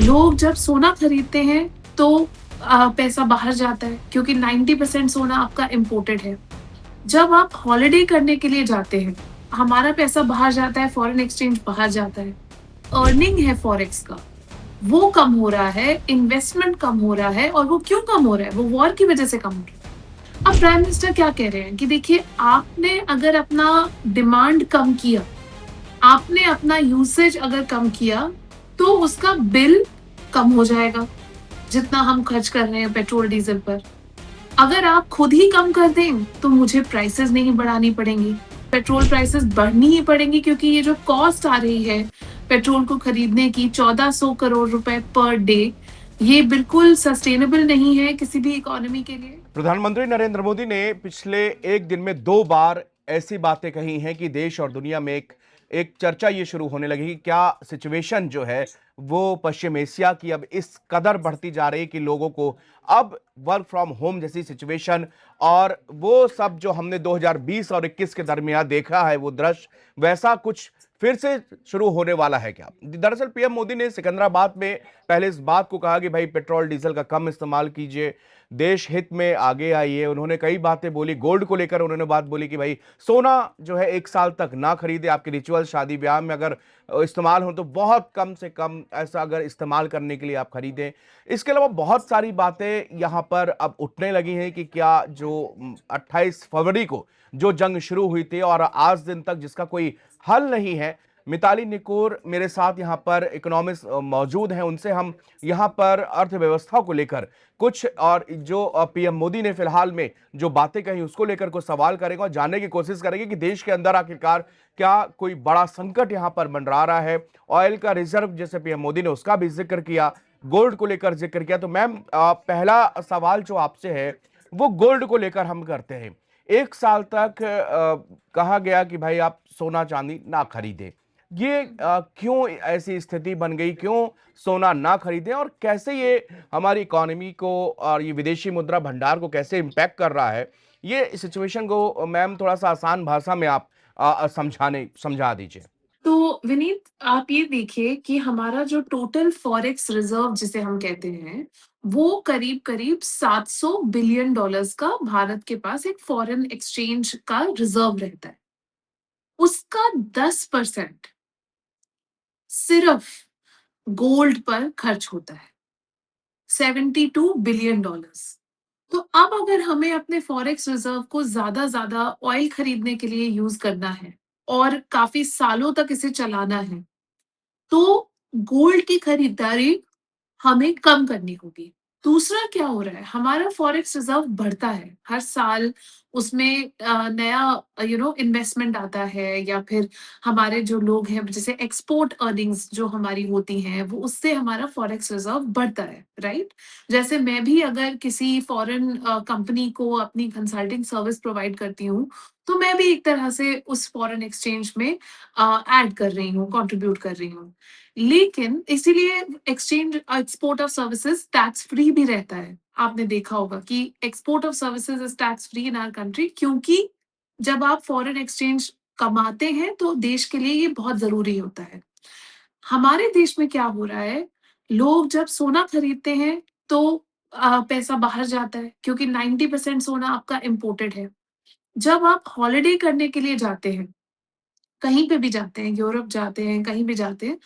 लोग जब सोना खरीदते हैं तो पैसा बाहर जाता है क्योंकि 90% सोना आपका इम्पोर्टेड है। जब आप हॉलिडे करने के लिए जाते हैं, हमारा पैसा बाहर जाता है, फॉरेन एक्सचेंज बाहर जाता है। अर्निंग है फॉरेक्स का, वो कम हो रहा है, इन्वेस्टमेंट कम हो रहा है और वो क्यों कम हो रहा है? वो वॉर की वजह से कम हो रहा है। अब प्राइम मिनिस्टर क्या कह रहे हैं कि देखिए आपने अगर अपना डिमांड कम किया, आपने अपना यूसेज अगर कम किया, तो उसका बिल कम हो जाएगा, जितना हम खर्च कर रहे हैं पेट्रोल डीजल पर। अगर आप खुद ही कम कर दें, तो मुझे प्राइसेस नहीं बढ़ानी पड़ेंगी। पेट्रोल प्राइसेस बढ़नी ही पड़ेंगी क्योंकि ये जो कॉस्ट आ रही है पेट्रोल को खरीदने की 1400 करोड़ रुपए पर डे, ये बिल्कुल सस्टेनेबल नहीं है किसी भी इकोनॉमी के लिए। प्रधानमंत्री नरेंद्र मोदी ने पिछले एक दिन में 2 बार ऐसी बातें कही हैं कि देश और दुनिया में एक एक चर्चा ये शुरू होने लगी कि क्या सिचुएशन जो है वो पश्चिम एशिया की अब इस कदर बढ़ती जा रही है कि लोगों को अब वर्क फ्रॉम होम जैसी सिचुएशन और वो सब जो हमने 2020 और 21 के दरमियान देखा है वो दृश्य वैसा कुछ फिर से शुरू होने वाला है क्या। दरअसल पीएम मोदी ने सिकंदराबाद में पहले इस बात को कहा कि भाई पेट्रोल डीजल का कम इस्तेमाल कीजिए, देश हित में आगे आइए। उन्होंने कई बातें बोली, गोल्ड को लेकर उन्होंने बात बोली कि भाई सोना जो है 1 साल तक ना खरीदे, आपके रिचुअल शादी ब्याह में अगर इस्तेमाल हो तो बहुत कम से कम ऐसा अगर इस्तेमाल करने के लिए आप खरीदें। इसके अलावा बहुत सारी बातें यहाँ पर अब उठने लगी हैं कि क्या जो 28 फरवरी को जो जंग शुरू हुई थी और आज दिन तक जिसका कोई हल नहीं है। मिताली निकोर मेरे साथ यहाँ पर इकोनॉमिस्ट मौजूद हैं, उनसे हम यहाँ पर अर्थव्यवस्था को लेकर कुछ और जो पीएम मोदी ने फिलहाल में जो बातें कही उसको लेकर कुछ सवाल करेंगे और जानने की कोशिश करेंगे कि देश के अंदर आखिरकार क्या कोई बड़ा संकट यहाँ पर मंडरा रहा है। ऑयल का रिजर्व जैसे पीएम मोदी ने उसका भी जिक्र किया, गोल्ड को लेकर जिक्र किया। तो मैम पहला सवाल जो आपसे है वो गोल्ड को लेकर हम करते हैं। 1 साल तक कहा गया कि भाई आप सोना चांदी ना खरीदें, ये क्यों ऐसी स्थिति बन गई, क्यों सोना ना खरीदें और कैसे ये हमारी इकोनॉमी को और ये विदेशी मुद्रा भंडार को कैसे इम्पैक्ट कर रहा है, ये सिचुएशन को मैम थोड़ा सा आसान भाषा में आप समझा दीजिए। तो विनीत, आप ये देखिए कि हमारा जो टोटल फॉरेक्स रिजर्व जिसे हम कहते हैं, वो करीब-करीब $700 बिलियन का भारत के पास एक फॉरेन एक्सचेंज का रिजर्व रहता है। उसका 10% सिर्फ गोल्ड पर खर्च होता है, $72 बिलियन। तो अब अगर हमें अपने फॉरेक्स रिजर्व को ज्यादा ऑयल खरीदने के लिए यूज करना है और काफी सालों तक इसे चलाना है, तो गोल्ड की खरीदारी हमें कम करनी होगी। दूसरा क्या हो रहा है, हमारा फॉरेक्स रिजर्व बढ़ता है हर साल। उसमें नया इन्वेस्टमेंट आता है या फिर हमारे जो लोग हैं जैसे एक्सपोर्ट अर्निंग्स जो हमारी होती हैं वो उससे हमारा फॉरेक्स रिजर्व बढ़ता है, राइट? जैसे मैं भी अगर किसी फॉरेन कंपनी को अपनी कंसल्टिंग सर्विस प्रोवाइड करती हूँ, तो मैं भी एक तरह से उस फॉरेन एक्सचेंज में ऐड कर रही हूँ, कंट्रीब्यूट कर रही हूँ। लेकिन इसीलिए exchange export of services tax free भी रहता है। आपने देखा होगा कि export of services is tax free in our country, क्योंकि जब आप फॉरेन एक्सचेंज कमाते हैं तो देश के लिए ये बहुत जरूरी होता है। हमारे देश में क्या हो रहा है, लोग जब सोना खरीदते हैं तो पैसा बाहर जाता है क्योंकि 90% सोना आपका इम्पोर्टेड है। जब आप हॉलिडे करने के लिए जाते हैं, कहीं पे भी जाते हैं, यूरोप जाते हैं, कहीं भी जाते हैं,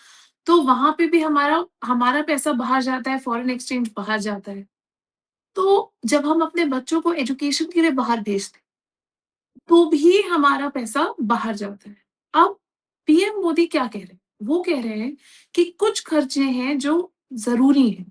तो वहाँ पे भी हमारा हमारा पैसा बाहर जाता है, फॉरेन एक्सचेंज बाहर जाता है। तो जब हम अपने बच्चों को एजुकेशन के लिए बाहर भेजते हैं, तो भी हमारा पैसा बाहर जाता है। अब पीएम मोदी क्या कह रहे हैं? वो कह रहे हैं कि कुछ खर्चे हैं जो ज़रूरी हैं।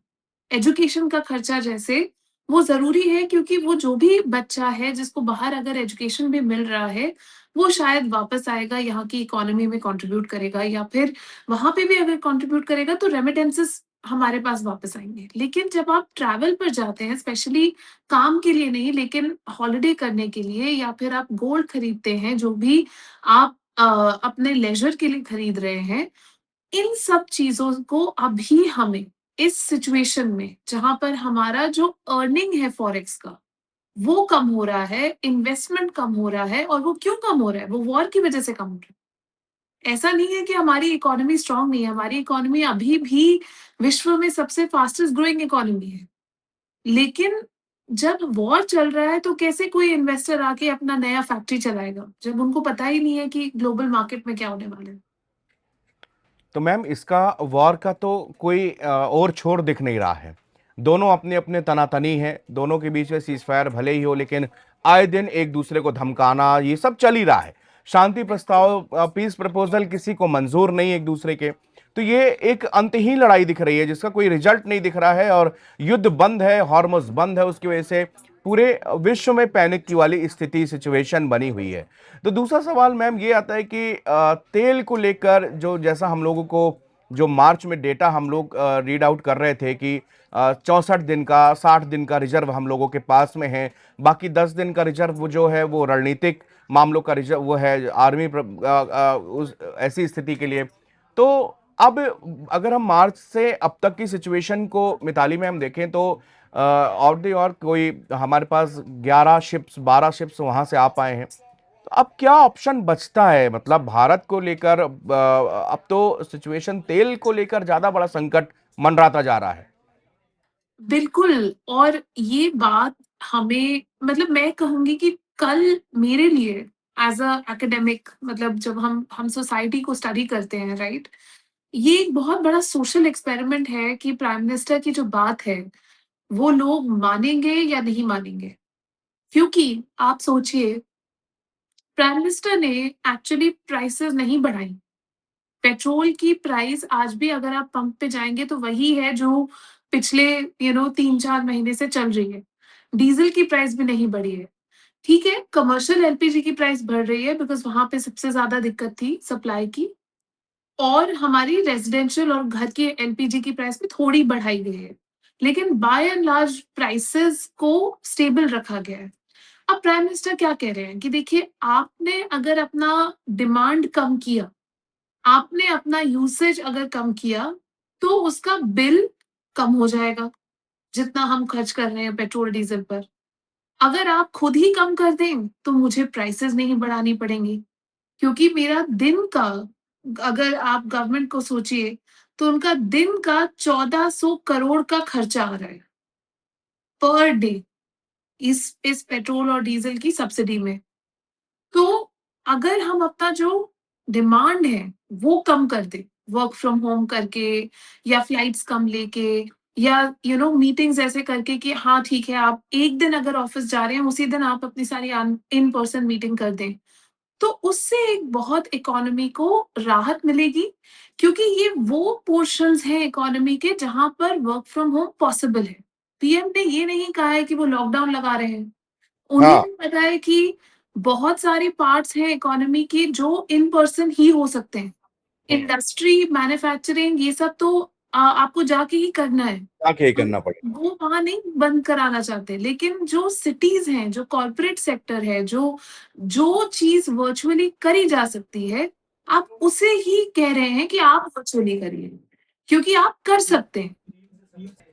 एजुकेशन का खर्चा जैसे वो ज़रूरी है क्योंकि वो जो भी बच्चा है जिसको बाहर अगर एजुकेशन भी मिल रहा है, वो शायद वापस आएगा, यहाँ की इकोनॉमी में कंट्रीब्यूट करेगा या फिर वहाँ पे भी अगर कंट्रीब्यूट करेगा तो रेमिटेंसेस हमारे पास वापस आएँगे। लेकिन जब आप ट्रैवल पर जाते हैं, स्पेशली काम के लिए नहीं लेकिन हॉलिडे करने के लिए या फिर आप गोल्ड खरीदते हैं, जो भी आप अपने लेज़र के लिए खरीद रहे हैं, इन सब चीज़ों को अभी हमें इस सिचुएशन में जहाँ पर हमारा जो अर्निंग है फॉरेक्स का, वो कम हो रहा है, इन्वेस्टमेंट कम हो रहा है और वो क्यों कम हो रहा है? वो वॉर की वज़ह से कम हो रहा है। ऐसा नहीं है कि हमारी इकोनॉमी स्ट्रांग नहीं है, हमारी इकोनॉमी अभी भी विश्व में सबसे फास्टेस्ट ग्रोइंग इकोनॉमी है। लेकिन जब वॉर चल रहा है तो कैसे कोई इन्वेस्टर आके अपना नया फैक्ट्री चलाएगा, जब उनको पता ही नहीं है कि ग्लोबल मार्केट में क्या होने वाला है। तो मैम इसका वॉर का तो कोई और छोर दिख नहीं रहा है। दोनों अपने-अपने तनातनी हैं, दोनों के बीच में सीज़फायर भले ही हो लेकिन आए दिन एक दूसरे को धमकाना ये सब चल ही रहा है। शांति प्रस्ताव पीस प्रपोज़ल किसी को मंज़ूर नहीं एक दूसरे के। तो ये एक अंतहीन लड़ाई दिख रही है जिसका कोई रिजल्ट नहीं दिख रहा है और युद्ध बंद है, हॉर्मुज़ बंद है उसकी वजह से पूरे विश्व में पैनिक की वाली स्थिति सिचुएशन बनी हुई है। तो दूसरा सवाल मैम ये आता है कि तेल को लेकर जो जैसा हम लोगों को जो मार्च में डेटा हम लोग रीड आउट कर रहे थे कि 64 दिन का 60 दिन का रिजर्व हम लोगों के पास में है, बाकी 10 दिन का रिजर्व वो जो है वो रणनीतिक मामलों का रिजर्व वो है आर्मी उस ऐसी स्थिति के लिए। तो अब अगर हम मार्च से अब तक की सिचुएशन को मिताली में हम देखें तो और दी और कोई हमारे पास 11 शिप्स 12 शिप्स वहां से आ पाए हैं। तो अब क्या ऑप्शन बचता है मतलब भारत को लेकर अब तो सिचुएशन तेल को लेकर ज्यादा बड़ा संकट मंडराता जा रहा है। बिल्कुल, और ये बात हमें मतलब मैं कहूँगी कि कल मेरे लिए एज़ अ एकेडमिक, मतलब जब हम सोसाइटी को स्टडी करते हैं, राइट? ये एक बहुत बड़ा सोशल एक्सपेरिमेंट है कि प्राइम मिनिस्टर की जो बात है, वो लोग मानेंगे या नहीं मानेंगे। क्योंकि आप सोचिए, प्राइम मिनिस्टर ने एक्चुअली प्राइसेज़ नहीं बढ़ाई। पेट्रोल की प्राइस आज भी अगर आप पंप पे जाएँगे तो वही है जो पिछले 3-4 महीने से चल रही है। डीज़ल की प्राइस भी नहीं बढ़ी है। ठीक है, कमर्शियल एलपीजी की प्राइस बढ़ रही है बिकॉज़ वहाँ पे सबसे ज़्यादा दिक्कत थी सप्लाई की, और हमारी रेज़िडेंशियल और घर की एलपीजी की प्राइस भी थोड़ी बढ़ाई गई है। लेकिन बाय एंड लार्ज प्राइसेज़ को स्टेबल रखा गया है। अब प्राइम मिनिस्टर क्या कह रहे हैं कि देखिए, आपने अगर अपना डिमांड कम किया, आपने अपना यूसेज अगर कम किया, तो उसका बिल कम हो जाएगा, जितना हम खर्च कर रहे हैं पेट्रोल, डीज़ल पर। अगर आप खुद ही कम कर दें, तो मुझे प्राइसेज़ नहीं बढ़ानी पड़ेंगी, क्योंकि मेरा दिन का, अगर आप गवर्नमेंट को सोचिए, तो उनका दिन का 1400 करोड़ का खर्चा आ रहा है, पर डे, इस पेट्रोल और डीज़ल की सब्सिडी में। तो अगर हम अपना जो डिमांड है, वो कम कर दें, वर्क फ्रॉम होम करके या फ्लाइट्स कम लेके या मीटिंग्स ऐसे करके कि हाँ, ठीक है, आप एक दिन अगर ऑफ़िस जा रहे हैं, उसी दिन आप अपनी सारी इन पर्सन मीटिंग कर दें। तो उससे एक बहुत इकोनॉमी को राहत मिलेगी, क्योंकि ये वो पोर्शंस हैं इकोनॉमी के जहाँ पर वर्क फ्रॉम होम पॉसिबल है। पीएम ने ये नहीं कहा है कि वो लॉकडाउन लगा रहे हैं। उन्हें हाँ। भी पता है कि बहुत सारे पार्ट्स हैं इकोनॉमी के जो इन पर्सन ही हो सकते हैं। इंडस्ट्री, मैन्युफैक्चरिंग, ये सब तो आपको जाके ही करना है। आके ही हम करना पड़ेगा। वो वहाँ नहीं बंद कराना चाहते, लेकिन जो सिटीज़ हैं, जो कॉर्पोरेट सेक्टर है, जो जो चीज़ वर्चुअली करी जा सकती है, आप उसे ही कह रहे हैं कि आप वर्चुअली करिए, क्योंकि आप कर सकते हैं।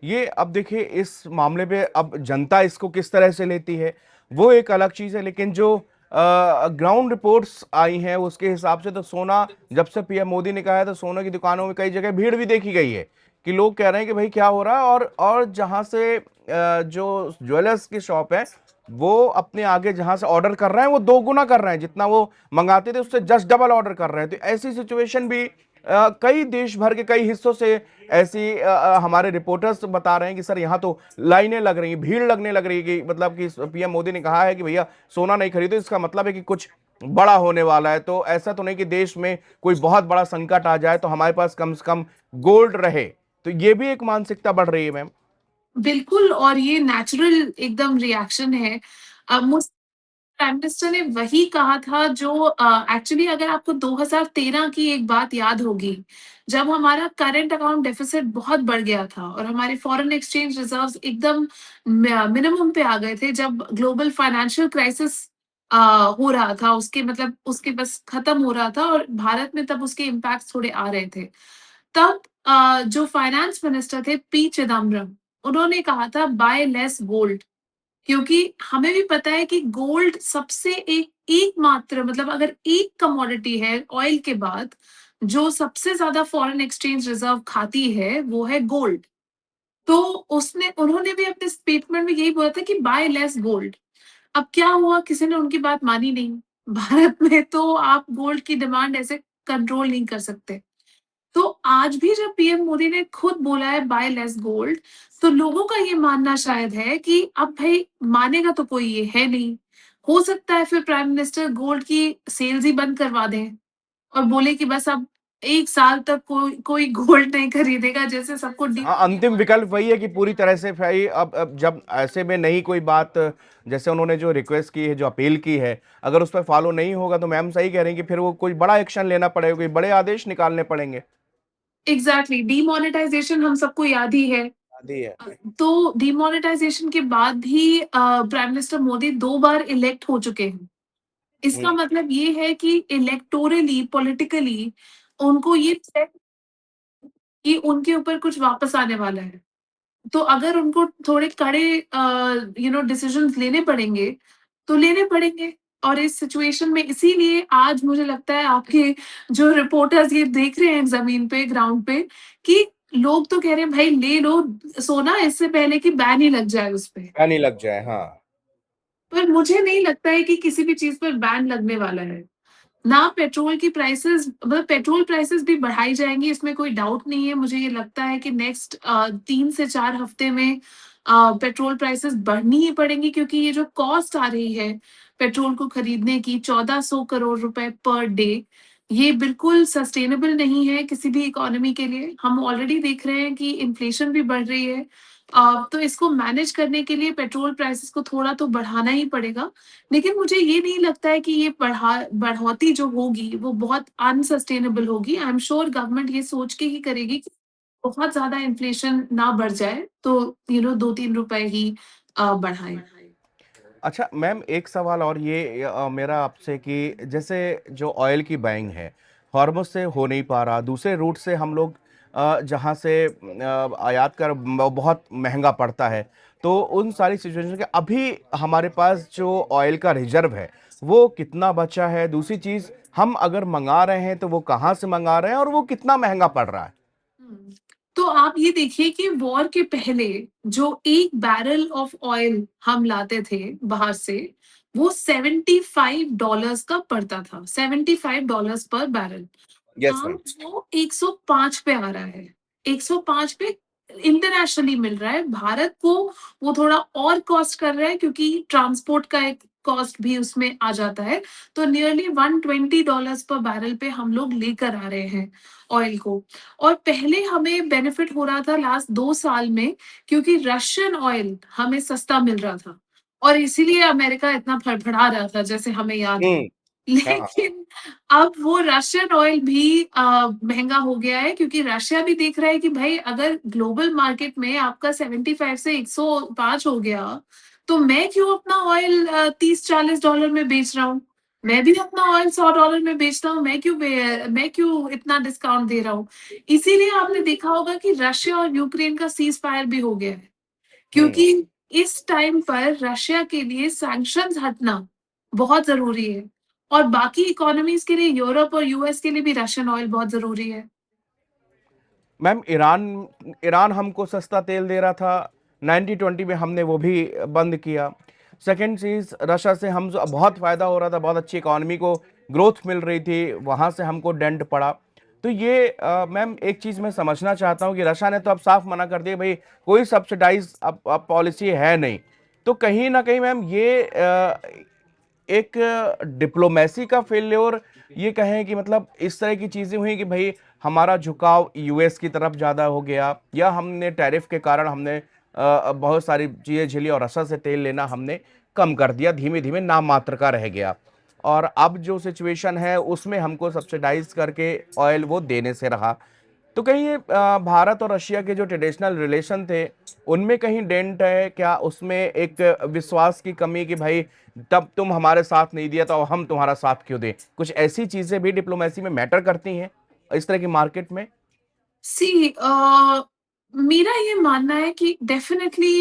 ये अब देखिए इस मामले पे अब जनता इसको किस तरह से लेती है वो एक अलग चीज है लेकिन जो ग्राउंड रिपोर्ट्स आई हैं उसके हिसाब से तो सोना जब से पीएम मोदी ने कहा है तो सोने की दुकानों में कई जगह भीड़ भी देखी गई है कि लोग कह रहे हैं कि भाई क्या हो रहा है और जहां से जो ज्वेलर्स की शॉप है वो अपने आगे जहां से ऑर्डर कर रहे हैं वो दो गुना कर रहे हैं जितना वो मंगाते थे उससे जस्ट डबल ऑर्डर कर रहे हैं तो ऐसी सिचुएशन भी कई देश भर के कई हिस्सों से ऐसी हमारे रिपोर्टर्स बता रहे हैं कि सर यहाँ तो लाइनें लग रही हैं भीड़ लगने लग रही है कि मतलब कि पीएम मोदी ने कहा है कि भैया सोना नहीं खरीदो इसका मतलब है कि कुछ बड़ा होने वाला है तो ऐसा तो नहीं कि देश में कोई बहुत बड़ा संकट आ जाए तो हमारे पास कम से कम गोल्ड रहे तो ये भी एक मानसिकता बढ़ रही है मैम। बिल्कुल, और ये नेचुरल एकदम रिएक्शन है। मुझ प्राइम मिनिस्टर ने वही कहा था जो एक्चुअली, अगर आपको 2013 की एक बात याद होगी, जब हमारा करंट अकाउंट डेफिसिट बहुत बढ़ गया था और हमारे फॉरेन एक्सचेंज रिजर्व्स एकदम मिनिमम पे आ गए थे, जब ग्लोबल फाइनेंशियल क्राइसिस हो रहा था, उसके मतलब उसके बस खत्म हो रहा था और भारत में तब उसके इम्पैक्ट थोड़े आ रहे थे। तब जो फाइनेंस मिनिस्टर थे पी चिदम्बरम, उन्होंने कहा था बाय लेस गोल्ड, क्योंकि हमें भी पता है कि गोल्ड सबसे एक एकमात्र, मतलब अगर एक कमोडिटी है ऑयल के बाद, जो सबसे ज़्यादा फॉरेन एक्सचेंज रिज़र्व खाती है, वो है गोल्ड। तो उसने उन्होंने भी अपने स्टेटमेंट में यही बोला था कि बाय लेस गोल्ड। अब क्या हुआ, किसी ने उनकी बात मानी नहीं। भारत में तो आप गोल्ड की डिमांड ऐसे कंट्रोल नहीं कर सकते। तो आज भी जब पीएम मोदी ने खुद बोला है बाय लेस गोल्ड, तो लोगों का ये मानना शायद है कि अब भई मानेगा तो कोई ये है नहीं। हो सकता है फिर प्राइम मिनिस्टर गोल्ड की सेल्स ही बंद करवा दें और बोले कि बस अब 1 साल तक कोई कोई गोल्ड नहीं खरीदेगा, जैसे सबको हाँ, अंतिम विकल्प वही है कि पूरी तरह से भाई अब जब ऐसे में नहीं कोई बात, जैसे उन्होंने जो रिक्वेस्ट की है, जो अपील की है, अगर उस पर फॉलो नहीं होगा तो मैम सही कह रही हैं कि फिर वो कोई बड़ा एक्शन लेना पड़ेगा, कोई बड़े आदेश निकालने पड़ेंगे। एग्ज़ैक्टली डिमोनेटाइज़ेशन हम सबको याद ही है। आदि है। तो डिमोनेटाइज़ेशन के बाद भी प्राइम मिनिस्टर मोदी 2 बार इलेक्ट हो चुके हैं। इसका हुँ। मतलब ये है कि इलेक्टोरली, पॉलिटिकली उनको ये तय कि उनके ऊपर कुछ वापस आने वाला है। तो अगर उनको थोड़े कड़े डिसीजंस लेने पड़ेंगे, तो लेने पड़ेंगे। और इस सिचुएशन में इसीलिए आज मुझे लगता है आपके जो रिपोर्टर्स ये देख रहे हैं ज़मीन पे, ग्राउंड पे कि लोग तो कह रहे हैं भाई ले लो सोना इससे पहले कि बैन ही लग जाए उस पे। नहीं लग जाए, हाँ। पर मुझे नहीं लगता है कि किसी भी चीज़ पर बैन लगने वाला है। ना पेट्रोल की प्राइसेज़ मतलब पेट्रोल प्राइसेज़ भी बढ़ाई जाएँगी, इसमें कोई डाउट नहीं है। मुझे ये लगता है कि नेक्स्ट 3 से 4 हफ्ते में पेट्रोल प्राइसेज़ बढ़नी ही पड़ेंगी, क्योंकि ये जो कॉस्ट आ रही है पेट्रोल को खरीदने की 1400 करोड़ रुपए पर डे, ये बिल्कुल सस्टेनेबल नहीं है किसी भी इकोनॉमी के लिए। हम ऑलरेडी देख रहे हैं कि इन्फ्लेशन भी बढ़ रही है। तो इसको मैनेज करने के लिए पेट्रोल प्राइसेज़ को थोड़ा तो बढ़ाना ही पड़ेगा। लेकिन मुझे ये नहीं लगता है कि ये बढ़ोतरी जो होगी वो बहुत अनसस्टेनेबल होगी। आई एम श्योर गवर्नमेंट ये सोच के ही करेगी कि बहुत ज़्यादा इन्फ्लेशन ना बढ़ जाए, तो 2-3 रुपए ही बढ़ाएँ। अच्छा मैम, एक सवाल और ये मेरा आपसे कि जैसे जो ऑयल की बाइंग है, हॉर्मुज़ से हो नहीं पा रहा, दूसरे रूट से हम लोग जहाँ से आयात कर बहुत महँगा पड़ता है। तो उन सारी सिचुएशन के अभी हमारे पास जो ऑयल का रिज़र्व है, वो कितना बचा है? दूसरी चीज़, हम अगर मँगा रहे हैं तो वो कहाँ से मँगा रहे हैं और वो कितना महँगा पड़ रहा है? हुँ। तो आप ये देखिए कि वॉर के पहले जो 1 बैरल ऑफ ऑयल हम लाते थे बाहर से, वो $75 का पड़ता था, $75 पर बैरल। Yes ma'am. आज वो 105 पे आ रहा है। 105 पे इंटरनेशनली मिल रहा है। भारत को वो थोड़ा और कॉस्ट कर रहा है, क्योंकि ट्रांसपोर्ट का एक कॉस्ट भी उसमें आ जाता है। तो नियरली $120 पर बैरल पे हम लोग लेकर आ रहे हैं ऑयल को। और पहले हमें बेनिफिट हो रहा था लास्ट 2 साल में, क्योंकि रशियन ऑयल हमें सस्ता मिल रहा था और इसीलिए अमेरिका इतना फड़फड़ा रहा था, जैसे हमें याद है। हुँ। हाँ, हाँ, हाँ। लेकिन अब वो रशियन ऑयल भी महँगा हो गया है, क्योंकि रशिया भी देख रहा है कि भाई अगर ग्लोबल मार्केट में आपका 75 से 105 हो गया, तो मैं क्यों अपना ऑयल $30-40 में बेच रहा हूँ? मैं भी अपना ऑयल $100 में बेचता हूँ, मैं क्यों इतना डिस्काउंट दे रहा हूँ? इसीलिए आपने देखा होगा कि रशिया और यूक्रेन का सीज़ फायर भी हो गया है, हुँ। क्योंकि इस टाइम पर रशिया के लिए सैंक्शंस हटना बहुत ज़रूरी है और बाकी इकोनॉमीज़ के लिए यूरोप और यूएस के लिए भी रशियन ऑयल बहुत ज़रूरी है। मैम, ईरान ईरान हमको सस्ता तेल दे रहा था, 90-20 में हमने वो भी बंद किया। सेकंड चीज़, रशिया से हम जो बहुत फ़ायदा हो रहा था, बहुत अच्छी इकॉनमी को ग्रोथ मिल रही थी, वहाँ से हमको डेंट पड़ा। तो ये मैम एक चीज़ मैं समझना चाहता हूँ कि रशिया ने तो अब साफ मना कर दिया भई कोई सब्सिडाइज़ अब पॉलिसी है नहीं। तो कहीं न कहीं मैम ये एक डिप्लोमेसी का फेल्योर ये कहें कि मतलब इस तरह की चीज़ें हुई कि भई हमारा झुकाव यूएस की तरफ ज़्यादा हो गया या हमने टैरिफ के कारण हमने बहुत सारी चीज़ें झेली और रसद से तेल लेना हमने कम कर दिया, धीमे-धीमे नाम मात्र का रह गया। और अब जो सिचुएशन है उसमें हमको सब्सिडाइज़ करके ऑयल वो देने से रहा। तो कहीं ये भारत और रशिया के जो ट्रेडिशनल रिलेशन थे, उनमें कहीं डेंट है क्या? उसमें एक विश्वास की कमी कि भाई तब तुम हमारे साथ नहीं दिया तो अब हम तुम्हारा साथ क्यों दें? कुछ ऐसी चीज़ें भी डिप्लोमेसी में मैटर करती हैं, इस तरह की मार्केट में? सी मेरा ये मानना है कि डेफ़िनेटली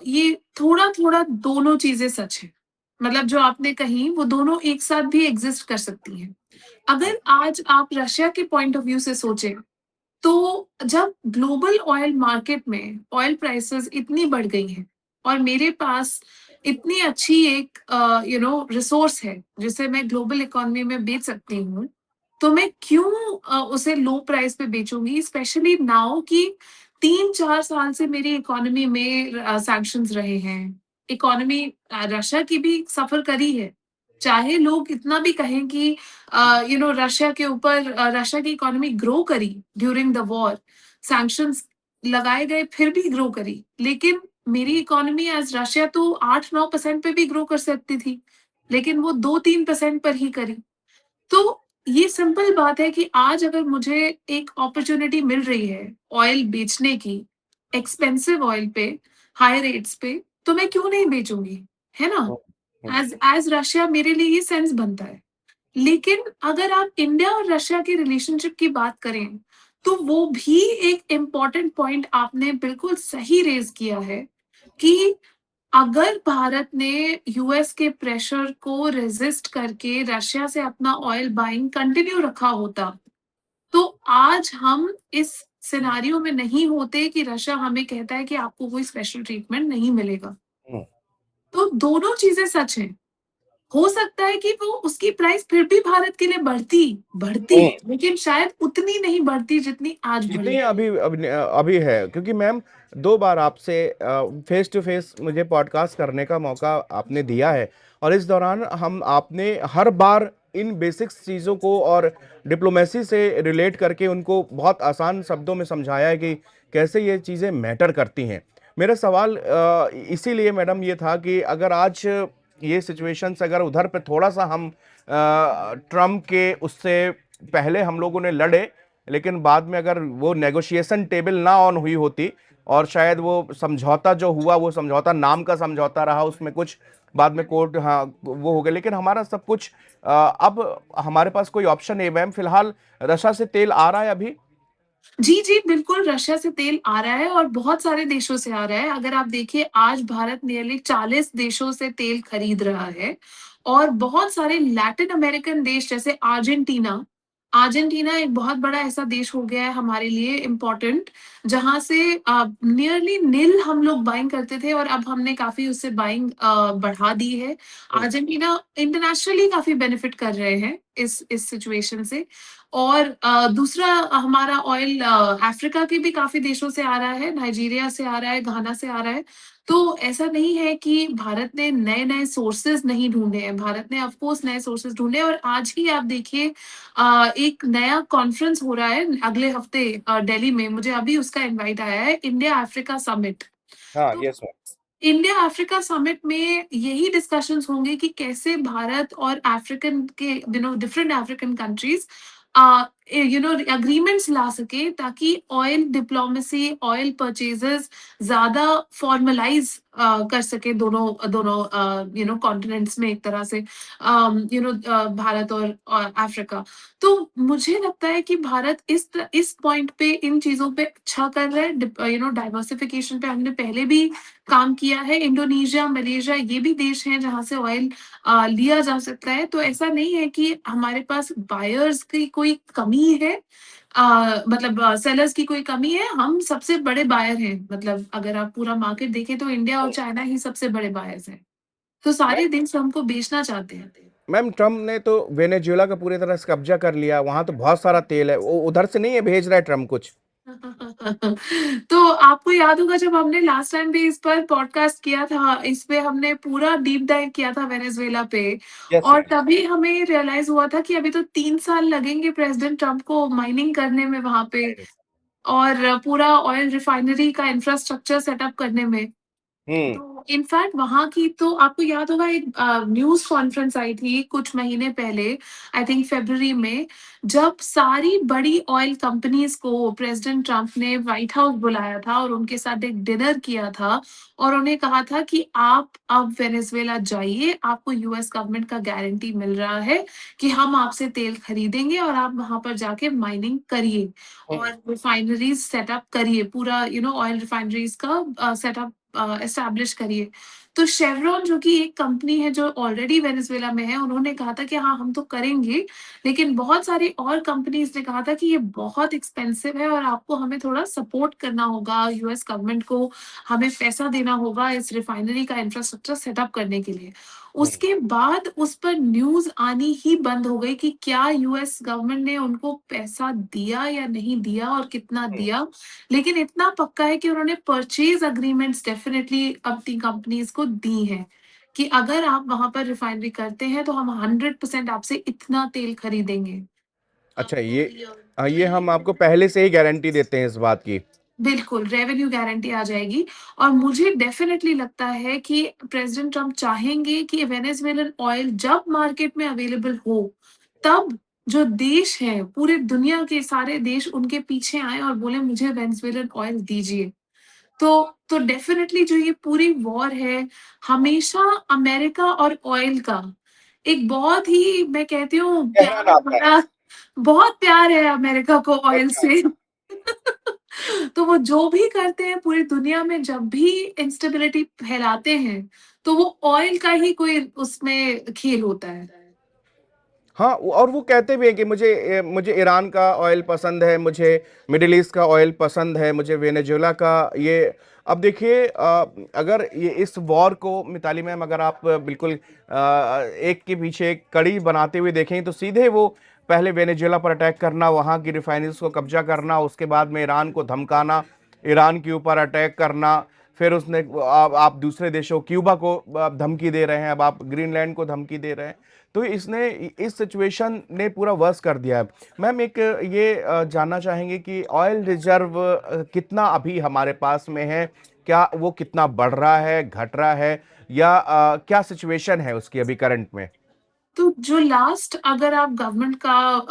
ये थोड़ा-थोड़ा दोनों चीज़ें सच हैं। मतलब जो आपने कही वो दोनों एक साथ भी एग्ज़िस्ट कर सकती हैं। अगर आज आप रशिया के पॉइंट ऑफ व्यू से सोचें, तो जब ग्लोबल ऑयल मार्केट में ऑयल प्राइसेस इतनी बढ़ गई हैं और मेरे पास इतनी अच्छी एक रिसोर्स है जिसे मैं ग्लोबल इकोनॉमी में बेच सकती हूँ, तो मैं क्यों उसे लो प्राइस पे बेचूंगी, स्पेशली नाउ कि 3-4 साल से मेरी इकोनॉमी में सैंक्शंस रहे हैं। इकोनॉमी रशिया की भी सफर करी है, चाहे लोग इतना भी कहें कि रशिया के ऊपर रशिया की इकोनॉमी ग्रो करी ड्यूरिंग द वॉर, सैंक्शंस लगाए गए फिर भी ग्रो करी। लेकिन मेरी इकोनॉमी एज़ रशिया तो 8-9% पे भी ग्रो कर सकती थी, लेकिन वो 2-3% पर ही करी। तो ये सिंपल बात है कि आज अगर मुझे एक अपॉर्च्युनिटी मिल रही है ऑयल बेचने की, एक्सपेंसिव ऑयल पे, हाई रेट्स पे, तो मैं क्यों नहीं बेचूँगी, है ना? हुँ, हुँ, एज़ एज़ रशिया मेरे लिए ये सेंस बनता है। लेकिन अगर आप इंडिया और रशिया के रिलेशनशिप की बात करें, तो वो भी एक इम्पोर्टेंट पॉइंट आपने बिल्कुल सही रेज़ किया है कि अगर भारत ने यूएस के प्रेशर को रेज़िस्ट करके रशिया से अपना ऑयल बाइंग कंटिन्यू रखा होता, तो आज हम इस सिनेरियो में नहीं होते कि रशिया हमें कहता है कि आपको कोई स्पेशल ट्रीटमेंट नहीं मिलेगा। हुँ, तो दोनों चीज़ें सच हैं। हो सकता है कि वो उसकी प्राइस फिर भी भारत के लिए बढ़ती, हुँ। लेकिन शायद उतनी नहीं बढ़ती जितनी आज बढ़ी। जितनी अभी है, क्योंकि मैम 2 बार आपसे फेस टू फेस मुझे पॉडकास्ट करने का मौका आपने दिया है, और इस दौरान हम आपने हर बार इन बेसिक्स चीज़ों को और डिप्लोमेसी से रिलेट करके उनको बहुत आसान शब्दों में समझाया है कि कैसे ये चीज़ें मैटर करती हैं। मेरा सवाल इसीलिए मैडम ये था कि अगर आज ये सिचुएशंस अगर उधर पे थोड़ा-सा हम ट्रम्प के उससे पहले हम लोगों ने लड़े, लेकिन बाद में अगर वो नेगोशिएशन टेबल ना ऑन हुई होती और शायद वो समझौता जो हुआ वो समझौता नाम का समझौता रहा, उसमें कुछ बाद में कोर्ट, हाँ वो हो गया, लेकिन हमारा सब कुछ अब हमारे पास कोई ऑप्शन नहीं है। मैम फिलहाल रशा से तेल आ रहा है अभी? जी, जी, बिल्कुल रशिया से तेल आ रहा है और बहुत सारे देशों से आ रहा है। अगर आप देखिए आज भारत नियरली 40 देशों से तेल खरीद रहा है और बहुत सारे लैटिन अमेरिकन देश जैसे अर्जेंटीना, अर्जेंटीना एक बहुत बड़ा ऐसा देश हो गया है हमारे लिए इम्पोर्टेंट, जहाँ से नियरली निल हम लोग बाइंग करते थे और अब हमने काफ़ी उससे बाइंग बढ़ा दी है। हम्म, अर्जेंटीना इंटरनेशनली काफ़ी बेनिफिट कर रहे हैं इस सिचुएशन से। और दूसरा हमारा ऑयल अफ्रीका के भी काफ़ी देशों से आ रहा है, नाइजीरिया से आ रहा है, घाना से आ रहा है। तो ऐसा नहीं है कि भारत ने नए-नए सोर्सेज़ नहीं ढूँढे हैं, भारत ने ऑफ कोर्स नए सोर्सेज़ ढूँढे हैं और आज ही आप देखिए एक नया कॉन्फ्रेंस हो रहा है अगले हफ्ते दिल्ली में, मुझे अभी उसका इनवाइट आया है, इंडिया अफ्रीका समिट। हाँ, तो yes ma'am. India Africa summit में यही डिस्कशंस होंगे कि कैसे भारत और अफ्रीकन के डिफरेंट अफ्रीकन कंट्रीज एग्रीमेंट्स ला सके ताकि ऑयल डिप्लोमेसी, ऑयल परचेजेस ज्यादा फॉर्मलाइज कर सके दोनों दोनों कॉन्टिनेंट्स में एक तरह से भारत और अफ्रीका। तो मुझे लगता है कि भारत इस पॉइंट पे इन चीजों पे अच्छा कर रहा है, डाइवर्सिफिकेशन पे हमने पहले भी काम किया है। इंडोनेशिया, मलेशिया ये भी देश हैं जहाँ से ऑयल लिया जा सकता है। तो ऐसा नहीं है कि हमारे पास बायर्स की कोई कमी है, मतलब सेलर्स की कोई कमी है। हम सबसे बड़े बायर हैं। मतलब अगर आप पूरा मार्केट देखें तो इंडिया और चाइना ही सबसे बड़े बायर्स हैं। तो मैम सारे देश हमको बेचना चाहते हैं। मैम ट्रम्प ने तो वेनेजुएला का पूरी तरह से कब्जा कर लिया, वहां तो बहुत सारा तेल है, वो उधर से नहीं है भेज रहा है ट्रम्प कुछ? तो आपको याद होगा जब हमने लास्ट टाइम भी इस पर पॉडकास्ट किया था, इस पे हमने पूरा डीप डाइव किया था वेनेजुएला पे यस और मैम। तभी हमें रियलाइज हुआ था कि अभी तो 3 साल लगेंगे प्रेसिडेंट ट्रम्प को माइनिंग करने में वहां पे और पूरा ऑयल रिफाइनरी का इंफ्रास्ट्रक्चर सेटअप करने में। हम्म। तो इनफैक्ट वहाँ की तो आपको याद होगा एक न्यूज़ कॉन्फ्रेंस आई थी कुछ महीने पहले, आई थिंक फ़रवरी में, जब सारी बड़ी ऑयल कंपनीज़ को प्रेज़िडेंट ट्रम्प ने व्हाइट हाउस बुलाया था और उनके साथ एक डिनर किया था और उन्हें कहा था कि आप अब वेनेज़ुएला जाइए, आपको यूएस गवर्नमेंट का गारंटी मिल रहा है कि हम आपसे तेल खरीदेंगे और आप वहाँ पर जाके माइनिंग करिए और हम्म। रिफाइनरीज़ सेटअप करिए, पूरा ऑयल रिफाइनरीज़ का सेटअप एस्टैब्लिश करिए। तो शेवरॉन जो कि एक कंपनी है जो ऑलरेडी वेनेजुएला में है, उन्होंने कहा था कि हाँ, हम तो करेंगे, लेकिन बहुत सारी और कंपनीज़ ने कहा था कि ये बहुत एक्सपेंसिव है और आपको हमें थोड़ा सपोर्ट करना होगा, यूएस गवर्नमेंट को हमें पैसा देना होगा इस रिफाइनरी का इंफ्रास्ट्रक्चर सेटअप करने के लिए। हुँ, उसके बाद उस पर न्यूज़ आनी ही बंद हो गई कि क्या यूएस गवर्नमेंट ने उनको पैसा दिया या नहीं दिया और कितना हुँ। दिया। लेकिन इतना पक्का है कि उन्होंने परचेज़ एग्रीमेंट्स डेफ़िनिटली अपनी कंपनीज़ को दी हैं, कि अगर आप वहाँ पर रिफाइनरी करते हैं तो हम 100% आपसे इतना तेल खरीदेंगे। अच्छा ये हम आपको पहले से ही गारंटी देते हैं इस बात की। बिल्कुल, रेवेन्यू गारंटी आ जाएगी और मुझे डेफ़िनिटली लगता है कि प्रेज़िडेंट ट्रम्प चाहेंगे कि वेनेज़ुएलन ऑयल जब मार्केट में अवेलेबल हो, तब जो देश हैं, पूरे दुनिया के सारे देश उनके पीछे आएँ और बोलें मुझे वेनेज़ुएलन ऑयल दीजिए। तो डेफ़िनेटली जो ये पूरी वॉर है, हमेशा अमेरिका और ऑयल का एक बहुत ही मैं कहती हूँ गहरा प्यार नाता है। भरा बहुत प्यार है अमेरिका को ऑयल अच्छा। से। तो वो जो भी करते हैं पूरी दुनिया में जब भी इंस्टेबिलिटी फैलाते हैं, तो वो ऑयल का ही कोई उसमें खेल होता है। हाँ, और वो कहते भी हैं कि मुझे ईरान का ऑयल पसंद है, मुझे मिडल ईस्ट का ऑयल पसंद है, मुझे वेनेजुएला का ये अब देखिए अगर ये इस वॉर को मिताली मैम अगर आप बिल्कुल एक के पीछे एक कड़ी बनाते हुए देखें तो सीधे वो पहले वेनेजुएला पर अटैक करना, वहाँ की रिफाइनरीज को कब्जा करना, उसके बाद में ईरान को धमकाना, ईरान के ऊपर अटैक करना, फिर उसने आप दूसरे देशों क्यूबा को धमकी दे रहे हैं, अब आप ग्रीनलैंड को धमकी दे रहे हैं। तो इसने इस सिचुएशन ने पूरा वर्स कर दिया है। मैम एक ये जानना चाहेंगे कि ऑयल रिजर्व कितना अभी हमारे पास में है? क्या वो कितना बढ़ रहा है, घट रहा है या क्या सिचुएशन है उसकी अभी करंट में? तो जो लास्ट अगर आप गवर्नमेंट का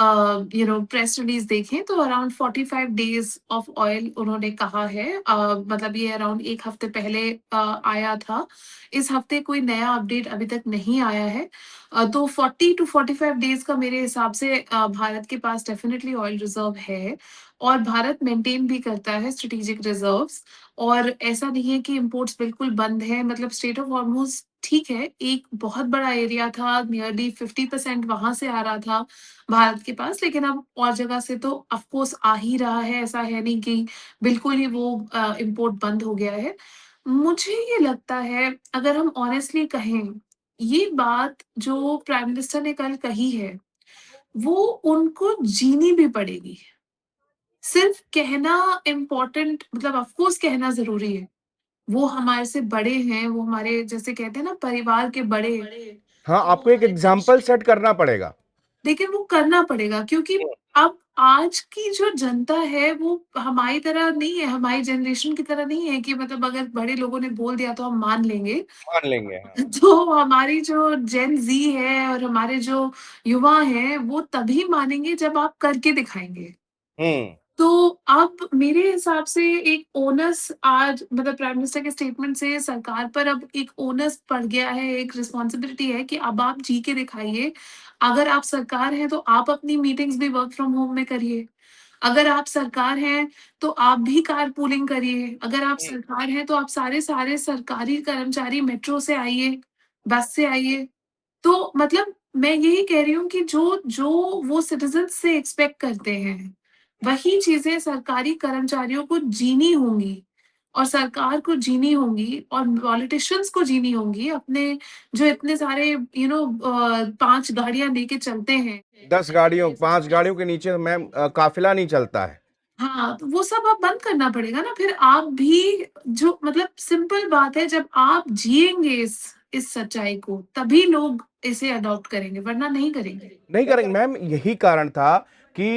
प्रेस रिलीज देखें तो अराउंड 45 डेज ऑफ ऑयल उन्होंने कहा है, मतलब ये अराउंड एक हफ्ते पहले आया था। इस हफ्ते कोई नया अपडेट अभी तक नहीं आया है। तो 40 टू 45 डेज का मेरे हिसाब से भारत के पास डेफिनेटली ऑयल रिजर्व है और भारत मेंटेन भी करता है स्ट्रेटेजिक रिजर्व्स। और ऐसा नहीं है कि इंपोर्ट्स बिल्कुल बंद है, मतलब स्टेट ऑफ हॉर्मुज ठीक है, एक बहुत बड़ा एरिया था, नियरली 50% वहाँ से आ रहा था भारत के पास, लेकिन अब और जगह से तो ऑफ कोर्स आ ही रहा है, ऐसा है नहीं कि बिल्कुल ही वो इम्पोर्ट बंद हो गया है। मुझे ये लगता है, अगर हम ऑनेस्टली कहें, ये बात जो प्राइम मिनिस्टर ने कल कही है, वो उनको जीनी भी पड़ेगी। सिर्फ कहना इम्पोर्टेंट मतलब ऑफ कोर्स कहना ज़रूरी है। वो हमारे से बड़े हैं, वो हमारे जैसे कहते हैं ना परिवार के बड़े, हाँ, आपको एक एग्ज़ाम्पल सेट करना पड़ेगा। लेकिन वो करना पड़ेगा क्योंकि हुँ, अब आज की जो जनता है वो हमारी तरह नहीं है, हमारी जनरेशन की तरह नहीं है कि मतलब अगर बड़े लोगों ने बोल दिया तो हम मान लेंगे। मान लेंगे, हाँ। तो हमारी जो जेन ज़ी है और हमारे जो युवा हैं, वो तभी मानेंगे जब आप करके दिखाएँगे। हुँ, तो अब मेरे हिसाब से एक ओनस आज मतलब प्राइम मिनिस्टर के स्टेटमेंट से सरकार पर अब एक ओनस पड़ गया है, एक रिस्पॉन्सिबिलिटी है कि अब आप जी के दिखाइए। अगर आप सरकार हैं, तो आप अपनी मीटिंग्स भी वर्क फ्रॉम होम में करिए। अगर आप सरकार हैं, तो आप भी कारपूलिंग करिए। अगर आप हुँ, सरकार हैं, तो आप सारे सरकारी कर्मचारी मेट्रो से आइए, बस से आइए। तो मतलब मैं यही कह रही हूँ कि जो जो वो सिटिज़न्स से एक्सपेक्ट करते हैं, वही चीज़ें सरकारी कर्मचारियों को जीनी होंगी और सरकार को जीनी होंगी और पॉलिटिशियंस को जीनी होंगी। अपने जो इतने सारे 5 गाड़ियाँ लेके चलते हैं। 10 गाड़ियों 5 गाड़ियों के नीचे मैम काफ़िला नहीं चलता है। हाँ, तो वो सब अब बंद करना पड़ेगा ना, फिर आप भी जो मतलब सिंपल बात है, जब आप जिएँगे इस सच्चाई को, तभी लोग इसे अडॉप्ट करेंगे, वरना नहीं करेंगे। नहीं करेंगे मैम, यही कारण था कि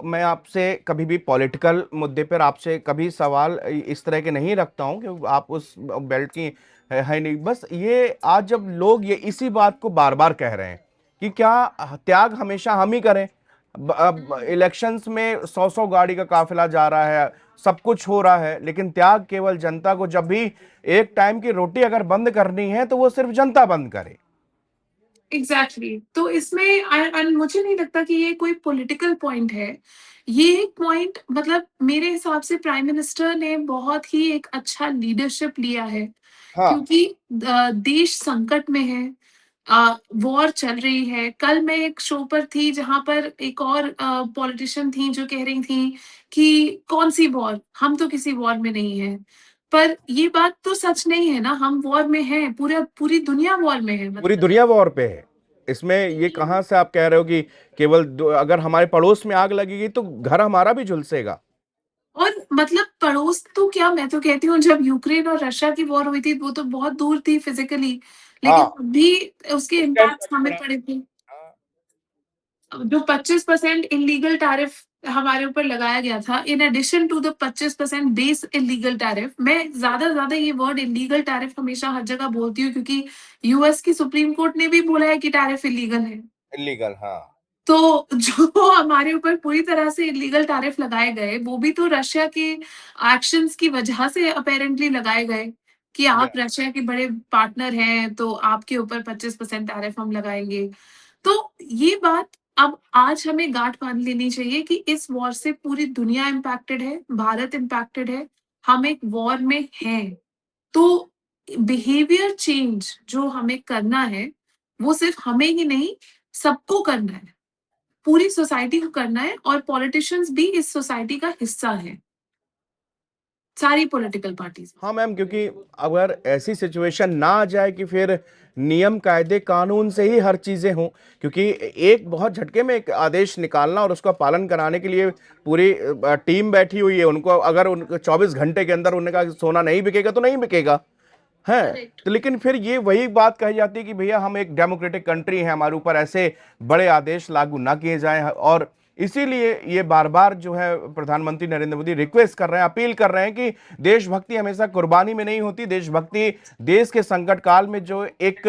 मैं आपसे कभी भी पॉलिटिकल मुद्दे पर आपसे कभी सवाल इस तरह के नहीं रखता हूं कि आप उस बेल्ट की है नहीं। बस ये आज जब लोग ये इसी बात को बार बार कह रहे हैं कि क्या त्याग हमेशा हम ही करें। अब इलेक्शंस में 100-100 गाड़ी का काफिला जा रहा है, सब कुछ हो रहा है, लेकिन त्याग केवल जनता को जब भी एक टाइम की रोटी अगर बंद करनी है तो वो सिर्फ जनता बंद करे। एग्ज़ैक्टली, तो इसमें मुझे नहीं लगता कि ये कोई पॉलिटिकल पॉइंट है। ये एक पॉइंट मतलब मेरे हिसाब से प्राइम मिनिस्टर ने बहुत ही एक अच्छा लीडरशिप लिया है, हाँ। क्योंकि देश संकट में है, वॉर चल रही है। कल मैं एक शो पर थी जहाँ पर एक और पॉलिटिशियन थी जो कह रही थी कि कौन-सी वॉर? हम तो किसी वॉर में नहीं हैं। पर ये बात तो सच नहीं है ना, हम वॉर में हैं, पूरी दुनिया वॉर में है पूरी मतलब। दुनिया वॉर पे है। इसमें ये कहाँ से आप कह रहे हो कि केवल अगर हमारे पड़ोस में आग लगेगी तो घर हमारा भी झुलसेगा। और मतलब पड़ोस तो क्या, मैं तो कहती हूँ जब यूक्रेन और रशिया की वॉर हुई थी वो तो बहुत दूर थी फिज़िकली, लेकिन हाँ, तब भी उसके उस टाइम इम्पैक्ट्स पे हमें पड़ा। पड़े थे। हाँ, जो 25% इल्लीगल टैरिफ हमारे ऊपर लगाया गया था, in addition to the 25% base illegal tariff, मैं ज़्यादा ये वर्ड इल्लीगल टैरिफ हमेशा हर जगह बोलती हूँ क्योंकि यूएस की सुप्रीम कोर्ट ने भी बोला है कि टैरिफ इल्लीगल है। इल्लीगल, हाँ। तो जो हमारे ऊपर पूरी तरह से इल्लीगल टैरिफ लगाए गए, वो भी तो रशिया के एक्शंस की वजह से अपैरेंटली लगाए गए कि या आप रशिया के बड़े पार्टनर हैं, तो आपके ऊपर 25% टैरिफ हम लगाएँगे। तो ये बात अब आज हमें गाँठ बाँध लेनी चाहिए कि इस वॉर से पूरी दुनिया इम्पैक्टेड है, भारत इम्पैक्टेड है, हम एक वॉर में हैं। तो बिहेवियर चेंज जो हमें करना है, वो सिर्फ हमें ही नहीं, सबको करना है। पूरी सोसाइटी को करना है और पॉलिटिशियंस भी इस सोसाइटी का हिस्सा हैं, सारी पॉलिटिकल पार्टीज़। हाँ मैम, क्योंकि अगर ऐसी सिचुएशन ना आ जाए कि फिर नियम कायदे कानून से ही हर चीजें हों, क्योंकि एक बहुत झटके में एक आदेश निकालना और उसका पालन कराने के लिए पूरी टीम बैठी हुई है। उनको अगर उनको 24 घंटे के अंदर उन्होंने कहा कि सोना नहीं बिकेगा तो नहीं बिकेगा है। करेक्ट। तो लेकिन फिर ये वही बात कही जाती है कि भैया हम एक डेमोक्रेटिक कंट्री है, हमारे ऊपर ऐसे बड़े आदेश लागू ना किए जाएं। और इसीलिए ये बार बार जो है प्रधानमंत्री नरेंद्र मोदी रिक्वेस्ट कर रहे हैं, अपील कर रहे हैं कि देशभक्ति हमेशा कुर्बानी में नहीं होती। देशभक्ति देश के संकट काल में जो एक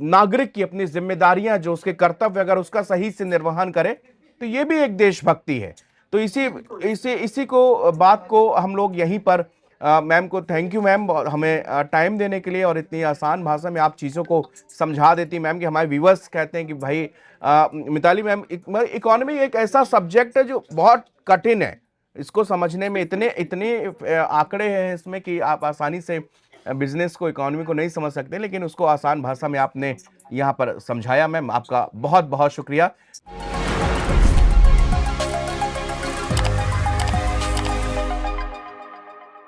नागरिक की अपनी जिम्मेदारियां, जो उसके कर्तव्य, अगर उसका सही से निर्वहन करे तो ये भी एक देशभक्ति है। तो इसी बिल्कुल। इसी इसी को बात को हम लोग यहीं पर मैम को थैंक यू मैम, और हमें टाइम देने के लिए, और इतनी आसान भाषा में आप चीज़ों को समझा देती मैम कि हमारे व्यूवर्स कहते हैं कि भाई मिताली मैम, इकोनॉमी एक ऐसा सब्जेक्ट है जो बहुत कठिन है। इसको समझने में इतने इतने आंकड़े हैं इसमें कि आप आसानी से बिजनेस को, इकोनॉमी को नहीं समझ सकते, लेकिन उसको आसान भाषा में आपने यहाँ पर समझाया। मैम आपका बहुत बहुत शुक्रिया।